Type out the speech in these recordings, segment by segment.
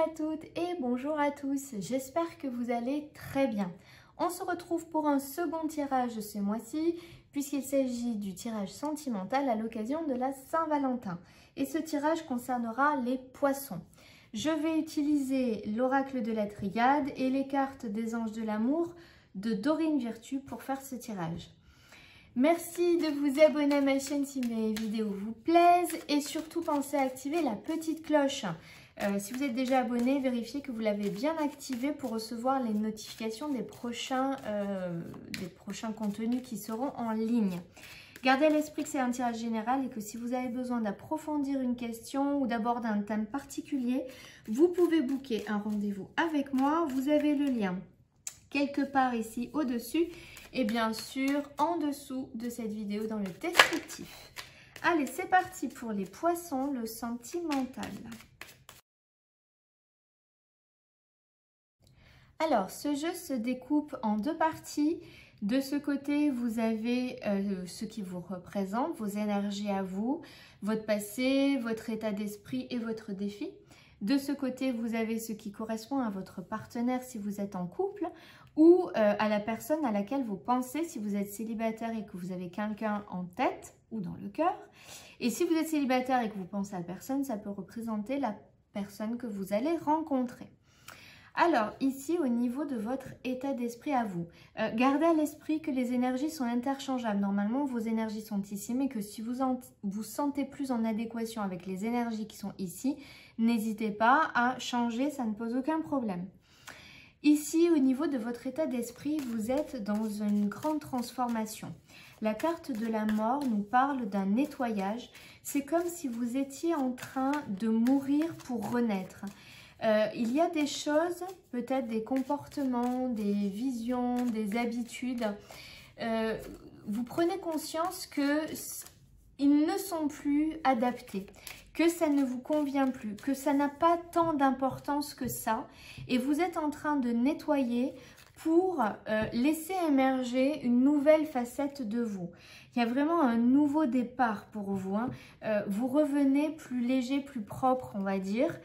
à toutes et bonjour à tous, j'espère que vous allez très bien. On se retrouve pour un second tirage ce mois-ci puisqu'il s'agit du tirage sentimental à l'occasion de la Saint-Valentin. Et ce tirage concernera les poissons. Je vais utiliser l'oracle de la Triade et les cartes des anges de l'amour de Dorine Virtue pour faire ce tirage. Merci de vous abonner à ma chaîne si mes vidéos vous plaisent et surtout pensez à activer la petite cloche. Si vous êtes déjà abonné, vérifiez que vous l'avez bien activé pour recevoir les notifications des prochains contenus qui seront en ligne. Gardez à l'esprit que c'est un tirage général et que si vous avez besoin d'approfondir une question ou d'aborder un thème particulier, vous pouvez booker un rendez-vous avec moi. Vous avez le lien quelque part ici au-dessus et bien sûr en dessous de cette vidéo dans le descriptif. Allez, c'est parti pour les poissons, le sentimental. Alors, ce jeu se découpe en deux parties. De ce côté, vous avez ce qui vous représente, vos énergies à vous, votre passé, votre état d'esprit et votre défi. De ce côté, vous avez ce qui correspond à votre partenaire si vous êtes en couple ou à la personne à laquelle vous pensez si vous êtes célibataire et que vous avez quelqu'un en tête ou dans le cœur. Et si vous êtes célibataire et que vous pensez à personne, ça peut représenter la personne que vous allez rencontrer. Alors, ici, au niveau de votre état d'esprit à vous, gardez à l'esprit que les énergies sont interchangeables. Normalement, vos énergies sont ici, mais que si vous vous sentez plus en adéquation avec les énergies qui sont ici, n'hésitez pas à changer, ça ne pose aucun problème. Ici, au niveau de votre état d'esprit, vous êtes dans une grande transformation. La carte de la mort nous parle d'un nettoyage. C'est comme si vous étiez en train de mourir pour renaître. Il y a des choses, peut-être des comportements, des visions, des habitudes. Vous prenez conscience qu'ils ne sont plus adaptés, que ça ne vous convient plus, que ça n'a pas tant d'importance que ça. Et vous êtes en train de nettoyer pour laisser émerger une nouvelle facette de vous. Il y a vraiment un nouveau départ pour vous. Hein. Vous revenez plus léger, plus propre, on va dire,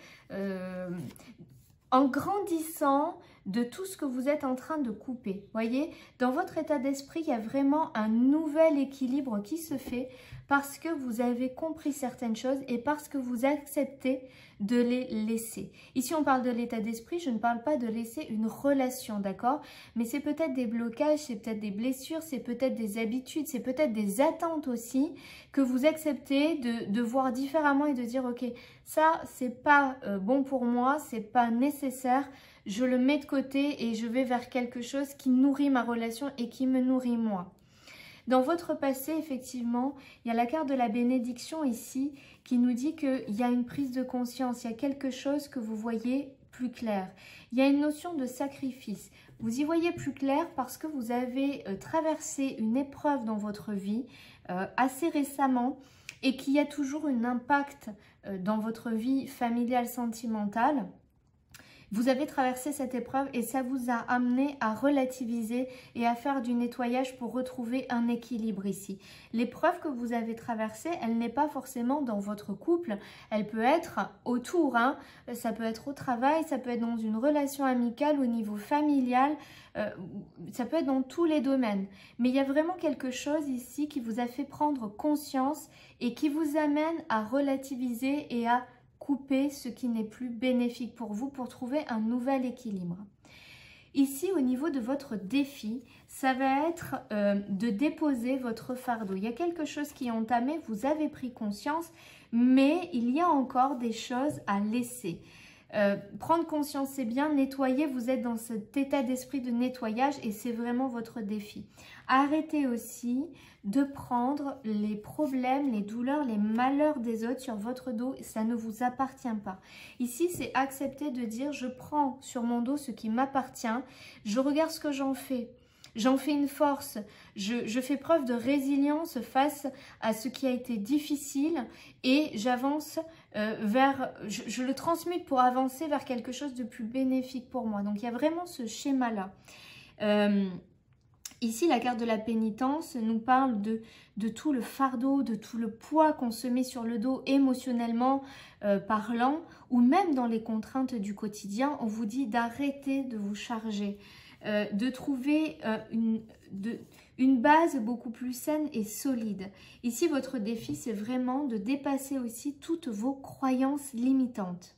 en grandissant de tout ce que vous êtes en train de couper. Voyez, dans votre état d'esprit, il y a vraiment un nouvel équilibre qui se fait parce que vous avez compris certaines choses et parce que vous acceptez de les laisser. Ici, on parle de l'état d'esprit, je ne parle pas de laisser une relation, d'accord? Mais c'est peut-être des blocages, c'est peut-être des blessures, c'est peut-être des habitudes, c'est peut-être des attentes aussi que vous acceptez de voir différemment et de dire, ok, ça, c'est pas bon pour moi, c'est pas nécessaire, je le mets de côté et je vais vers quelque chose qui nourrit ma relation et qui me nourrit moi. Dans votre passé, effectivement, il y a la carte de la bénédiction ici qui nous dit qu'il y a une prise de conscience, il y a quelque chose que vous voyez plus clair. Il y a une notion de sacrifice. Vous y voyez plus clair parce que vous avez traversé une épreuve dans votre vie assez récemment et qu'il y a toujours un impact dans votre vie familiale, sentimentale. Vous avez traversé cette épreuve et ça vous a amené à relativiser et à faire du nettoyage pour retrouver un équilibre ici. L'épreuve que vous avez traversée, elle n'est pas forcément dans votre couple, elle peut être autour, hein. Ça peut être au travail, ça peut être dans une relation amicale, au niveau familial, ça peut être dans tous les domaines. Mais il y a vraiment quelque chose ici qui vous a fait prendre conscience et qui vous amène à relativiser et à couper ce qui n'est plus bénéfique pour vous pour trouver un nouvel équilibre. Ici, au niveau de votre défi, ça va être de déposer votre fardeau. Il y a quelque chose qui est entamé, vous avez pris conscience, mais il y a encore des choses à laisser. Prendre conscience, c'est bien, nettoyer, vous êtes dans cet état d'esprit de nettoyage et c'est vraiment votre défi. Arrêtez aussi de prendre les problèmes, les douleurs, les malheurs des autres sur votre dos, ça ne vous appartient pas. Ici, c'est accepter de dire je prends sur mon dos ce qui m'appartient, je regarde ce que j'en fais. J'en fais une force, je fais preuve de résilience face à ce qui a été difficile et j'avance je le transmute pour avancer vers quelque chose de plus bénéfique pour moi. Donc il y a vraiment ce schéma-là. Ici, la carte de la pénitence nous parle de tout le fardeau, de tout le poids qu'on se met sur le dos émotionnellement parlant, ou même dans les contraintes du quotidien. On vous dit d'arrêter de vous charger, de trouver une base beaucoup plus saine et solide. Ici, votre défi, c'est vraiment de dépasser aussi toutes vos croyances limitantes.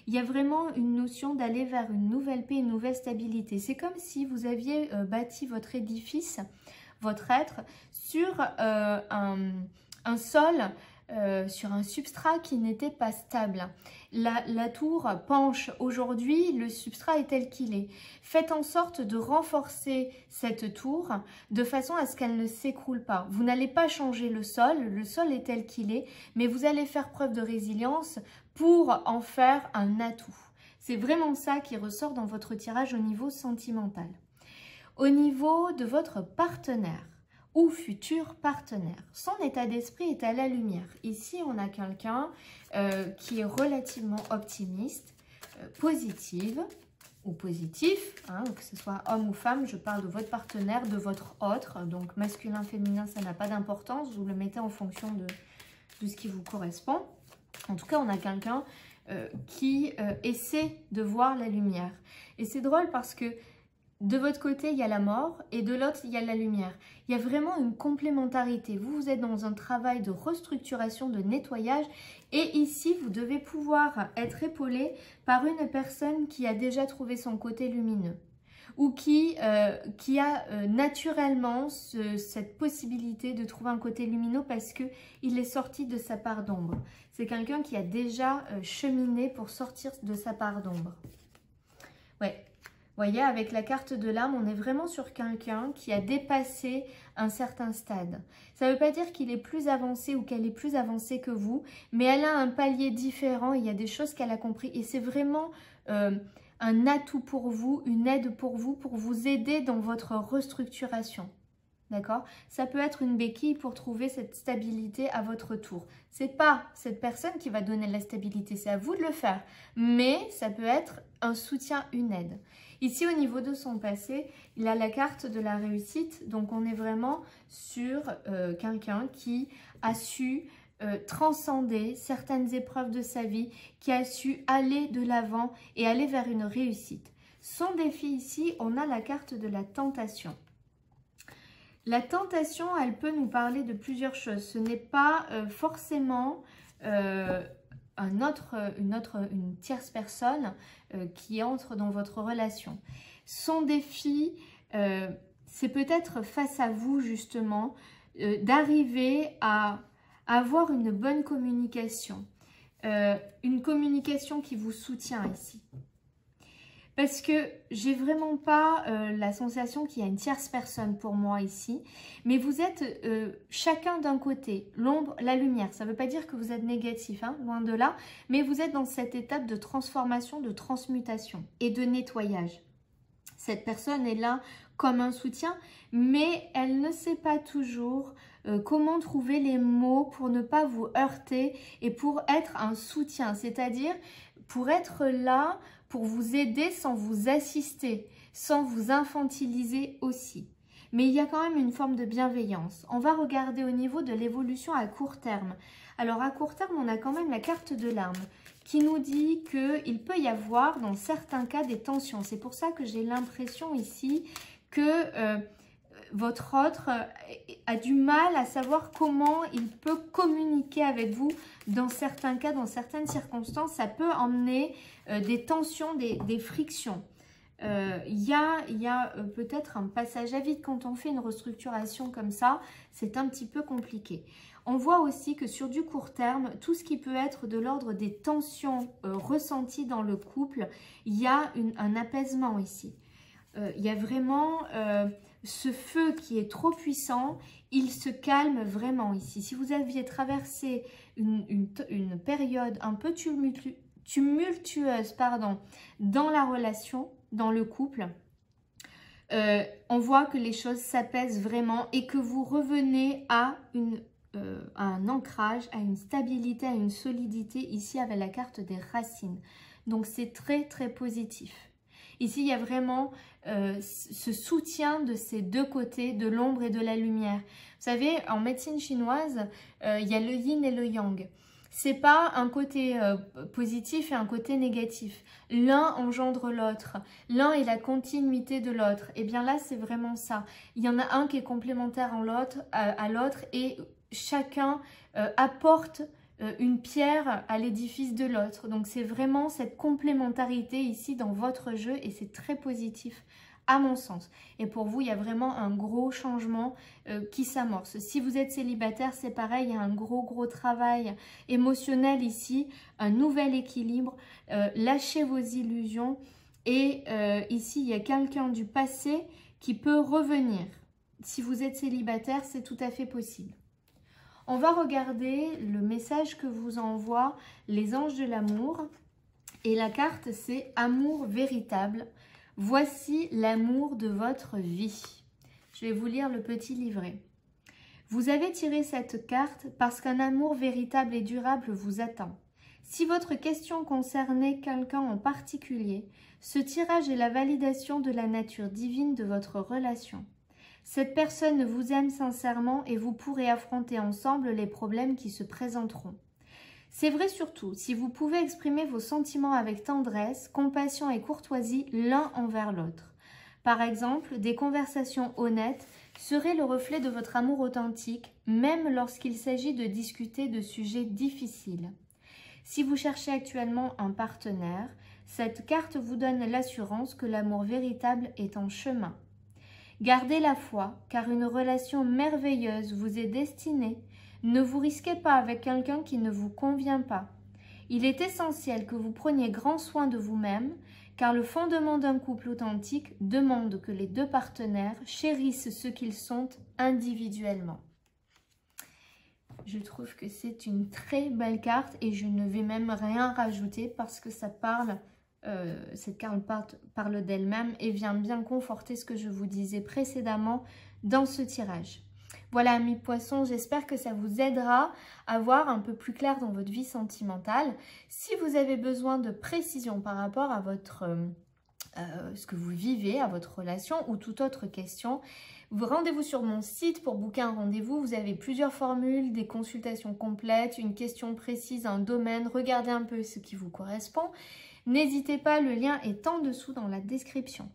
Il y a vraiment une notion d'aller vers une nouvelle paix, une nouvelle stabilité. C'est comme si vous aviez bâti votre édifice, votre être, sur un sol, sur un substrat qui n'était pas stable. La tour penche aujourd'hui, le substrat est tel qu'il est. Faites en sorte de renforcer cette tour de façon à ce qu'elle ne s'écroule pas. Vous n'allez pas changer le sol est tel qu'il est, mais vous allez faire preuve de résilience pour en faire un atout. C'est vraiment ça qui ressort dans votre tirage au niveau sentimental. Au niveau de votre partenaire ou futur partenaire, son état d'esprit est à la lumière. Ici, on a quelqu'un qui est relativement optimiste, positive ou positif, hein, que ce soit homme ou femme, je parle de votre partenaire, de votre autre, donc masculin, féminin, ça n'a pas d'importance, vous le mettez en fonction de ce qui vous correspond. En tout cas, on a quelqu'un qui essaie de voir la lumière. Et c'est drôle parce que de votre côté, il y a la mort et de l'autre, il y a la lumière. Il y a vraiment une complémentarité. Vous êtes dans un travail de restructuration, de nettoyage. Et ici, vous devez pouvoir être épaulé par une personne qui a déjà trouvé son côté lumineux. Ou qui a naturellement cette possibilité de trouver un côté lumineux parce qu'il est sorti de sa part d'ombre. C'est quelqu'un qui a déjà cheminé pour sortir de sa part d'ombre. Ouais. Vous voyez, avec la carte de l'âme, on est vraiment sur quelqu'un qui a dépassé un certain stade. Ça ne veut pas dire qu'il est plus avancé ou qu'elle est plus avancée que vous, mais elle a un palier différent, il y a des choses qu'elle a compris. Et c'est vraiment un atout pour vous, une aide pour vous aider dans votre restructuration. D'accord? Ça peut être une béquille pour trouver cette stabilité à votre tour. Ce n'est pas cette personne qui va donner la stabilité, c'est à vous de le faire. Mais ça peut être un soutien, une aide. Ici, au niveau de son passé, il a la carte de la réussite. Donc, on est vraiment sur quelqu'un qui a su transcender certaines épreuves de sa vie, qui a su aller de l'avant et aller vers une réussite. Son défi ici, on a la carte de la tentation. La tentation, elle peut nous parler de plusieurs choses. Ce n'est pas forcément une tierce personne qui entre dans votre relation. Son défi, c'est peut-être face à vous justement, d'arriver à avoir une bonne communication. Une communication qui vous soutient ici. Parce que j'ai vraiment pas la sensation qu'il y a une tierce personne pour moi ici. Mais vous êtes chacun d'un côté, l'ombre, la lumière. Ça ne veut pas dire que vous êtes négatif, hein, loin de là. Mais vous êtes dans cette étape de transformation, de transmutation et de nettoyage. Cette personne est là comme un soutien, mais elle ne sait pas toujours comment trouver les mots pour ne pas vous heurter et pour être un soutien. C'est-à-dire pour être là, pour vous aider sans vous assister, sans vous infantiliser aussi. Mais il y a quand même une forme de bienveillance. On va regarder au niveau de l'évolution à court terme. Alors à court terme, on a quand même la carte de l'âme qui nous dit qu'il peut y avoir dans certains cas des tensions. C'est pour ça que j'ai l'impression ici que votre autre a du mal à savoir comment il peut communiquer avec vous dans certains cas, dans certaines circonstances. Ça peut emmener des tensions, des frictions. Il y a peut-être un passage à vide. Quand on fait une restructuration comme ça, c'est un petit peu compliqué. On voit aussi que sur du court terme, tout ce qui peut être de l'ordre des tensions ressenties dans le couple, il y a un apaisement ici. Il y a vraiment ce feu qui est trop puissant, il se calme vraiment ici. Si vous aviez traversé une période un peu tumultueuse dans la relation, dans le couple, on voit que les choses s'apaisent vraiment et que vous revenez à un ancrage, à une stabilité, à une solidité ici avec la carte des racines. Donc c'est très très positif. Ici, il y a vraiment ce soutien de ces deux côtés, de l'ombre et de la lumière. Vous savez, en médecine chinoise, il y a le yin et le yang. C'est pas un côté positif et un côté négatif. L'un engendre l'autre. L'un est la continuité de l'autre. Et bien là, c'est vraiment ça. Il y en a un qui est complémentaire à l'autre et chacun apporte une pierre à l'édifice de l'autre. Donc c'est vraiment cette complémentarité ici dans votre jeu et c'est très positif à mon sens. Et pour vous, il y a vraiment un gros changement qui s'amorce. Si vous êtes célibataire, c'est pareil, il y a un gros travail émotionnel ici, un nouvel équilibre, lâchez vos illusions et ici, il y a quelqu'un du passé qui peut revenir. Si vous êtes célibataire, c'est tout à fait possible. On va regarder le message que vous envoient les anges de l'amour. Et la carte, c'est Amour véritable. Voici l'amour de votre vie. Je vais vous lire le petit livret. Vous avez tiré cette carte parce qu'un amour véritable et durable vous attend. Si votre question concernait quelqu'un en particulier, ce tirage est la validation de la nature divine de votre relation. Cette personne vous aime sincèrement et vous pourrez affronter ensemble les problèmes qui se présenteront. C'est vrai surtout si vous pouvez exprimer vos sentiments avec tendresse, compassion et courtoisie l'un envers l'autre. Par exemple, des conversations honnêtes seraient le reflet de votre amour authentique, même lorsqu'il s'agit de discuter de sujets difficiles. Si vous cherchez actuellement un partenaire, cette carte vous donne l'assurance que l'amour véritable est en chemin. Gardez la foi, car une relation merveilleuse vous est destinée. Ne vous risquez pas avec quelqu'un qui ne vous convient pas. Il est essentiel que vous preniez grand soin de vous-même, car le fondement d'un couple authentique demande que les deux partenaires chérissent ce qu'ils sont individuellement. Je trouve que c'est une très belle carte et je ne vais même rien rajouter parce que ça parle... cette carte parle d'elle-même et vient bien conforter ce que je vous disais précédemment dans ce tirage. Voilà, amis poissons, j'espère que ça vous aidera à voir un peu plus clair dans votre vie sentimentale. Si vous avez besoin de précision par rapport à votre, ce que vous vivez, à votre relation ou toute autre question, vous rendez-vous sur mon site pour booker un rendez-vous. Vous avez plusieurs formules, des consultations complètes, une question précise, un domaine. Regardez un peu ce qui vous correspond. N'hésitez pas, le lien est en dessous dans la description.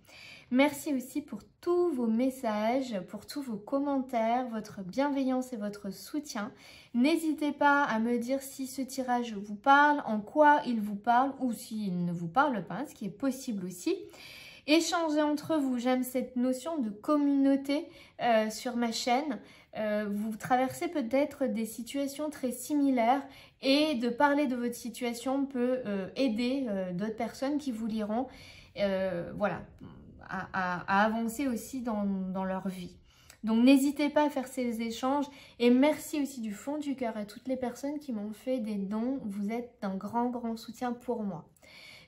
Merci aussi pour tous vos messages, pour tous vos commentaires, votre bienveillance et votre soutien. N'hésitez pas à me dire si ce tirage vous parle, en quoi il vous parle ou s'il ne vous parle pas, ce qui est possible aussi. Échangez entre vous, j'aime cette notion de communauté sur ma chaîne. Vous traversez peut-être des situations très similaires et de parler de votre situation peut aider d'autres personnes qui vous liront voilà, à avancer aussi dans leur vie. Donc n'hésitez pas à faire ces échanges et merci aussi du fond du cœur à toutes les personnes qui m'ont fait des dons. Vous êtes d'un grand soutien pour moi.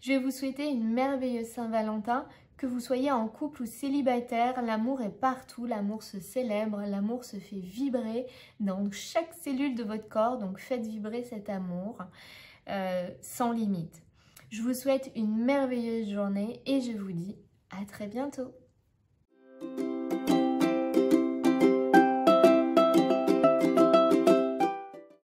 Je vais vous souhaiter une merveilleuse Saint-Valentin. Que vous soyez en couple ou célibataire, l'amour est partout, l'amour se célèbre, l'amour se fait vibrer dans chaque cellule de votre corps. Donc faites vibrer cet amour sans limite. Je vous souhaite une merveilleuse journée et je vous dis à très bientôt.